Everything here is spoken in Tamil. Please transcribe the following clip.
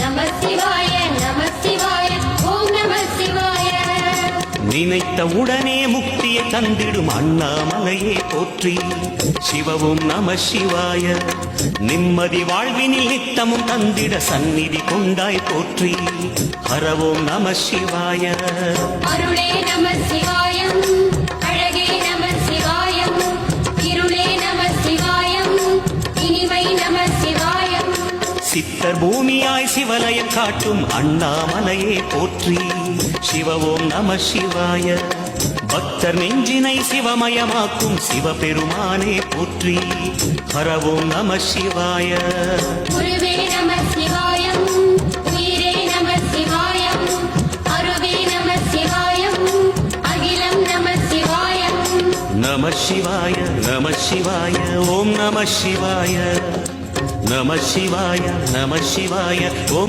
நம சிவாய நம சிவாய ஓம் நம சிவாய. நினைத்த உடனே முக்தியை தந்திடும் அண்ணாமலையே போற்றி. சிவவும் நம சிவாய. நிம்மதி வாழ்வினில் நித்தமும் தந்திட சந்நிதி கொண்டாய் போற்றி. ஹரவோம் நம சிவாய. அருளே நம சிவாயம், அழகே நம சிவாயம், இருளே நம சிவாயம், இனிமை நம சிவாயம். சித்தர் பூமியாய் சிவலயம் காட்டும் அண்ணாமலையே போற்றி. சிவவோம் நம சிவாய. பக்தர் நெஞ்சினை சிவமயமாக்கும் சிவபெருமானே போற்றி. ஹரவோம் நம சிவாய. குருவே நம சிவாயம், உயிரே நம சிவாயம், அருவே நம சிவாயம், அகிலம் நம சிவாயம். நம சிவாய நம சிவாய ஓம் நம சிவாய. நம சிவாய நம சிவாய ஓம்